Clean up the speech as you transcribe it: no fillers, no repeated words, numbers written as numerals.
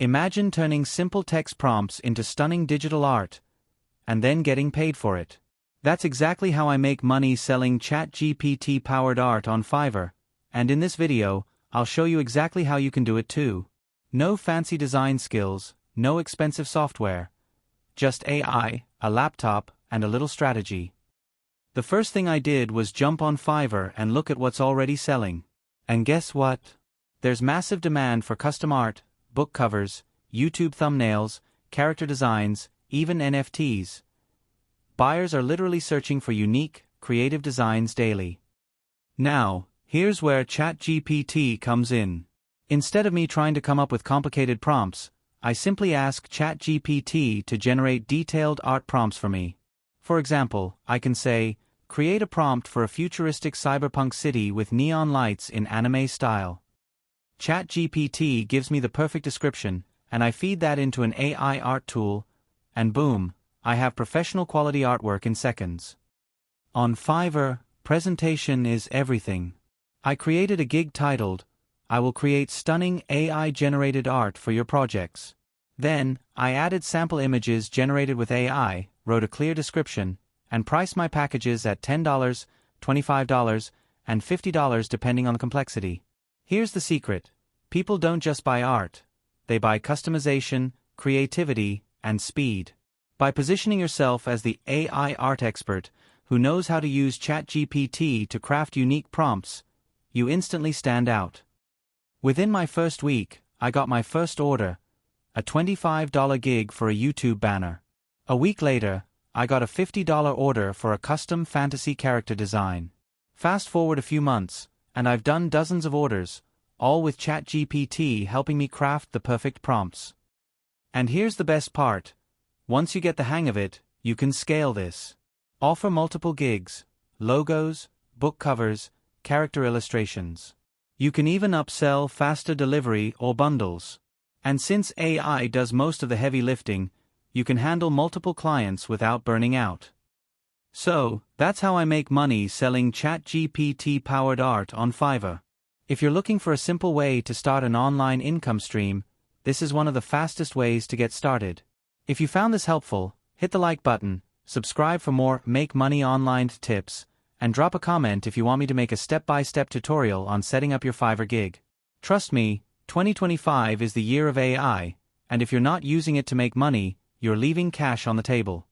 Imagine turning simple text prompts into stunning digital art, and then getting paid for it. That's exactly how I make money selling ChatGPT-powered art on Fiverr, and in this video, I'll show you exactly how you can do it too. No fancy design skills, no expensive software. Just AI, a laptop, and a little strategy. The first thing I did was jump on Fiverr and look at what's already selling. And guess what? There's massive demand for custom art, book covers, YouTube thumbnails, character designs, even NFTs. Buyers are literally searching for unique, creative designs daily. Now, here's where ChatGPT comes in. Instead of me trying to come up with complicated prompts, I simply ask ChatGPT to generate detailed art prompts for me. For example, I can say, create a prompt for a futuristic cyberpunk city with neon lights in anime style. ChatGPT gives me the perfect description, and I feed that into an AI art tool, and boom, I have professional quality artwork in seconds. On Fiverr, presentation is everything. I created a gig titled, I will create stunning AI-generated art for your projects. Then, I added sample images generated with AI, wrote a clear description, and priced my packages at $10, $25, and $50 depending on the complexity. Here's the secret. People don't just buy art. They buy customization, creativity, and speed. By positioning yourself as the AI art expert who knows how to use ChatGPT to craft unique prompts, you instantly stand out. Within my first week, I got my first order, a $25 gig for a YouTube banner. A week later, I got a $50 order for a custom fantasy character design. Fast forward a few months, and I've done dozens of orders, all with ChatGPT helping me craft the perfect prompts. And here's the best part. Once you get the hang of it, you can scale this. Offer multiple gigs, logos, book covers, character illustrations. You can even upsell faster delivery or bundles. And since AI does most of the heavy lifting, you can handle multiple clients without burning out. So, that's how I make money selling ChatGPT-powered art on Fiverr. If you're looking for a simple way to start an online income stream, this is one of the fastest ways to get started. If you found this helpful, hit the like button, subscribe for more Make Money Online tips, and drop a comment if you want me to make a step-by-step tutorial on setting up your Fiverr gig. Trust me, 2025 is the year of AI, and if you're not using it to make money, you're leaving cash on the table.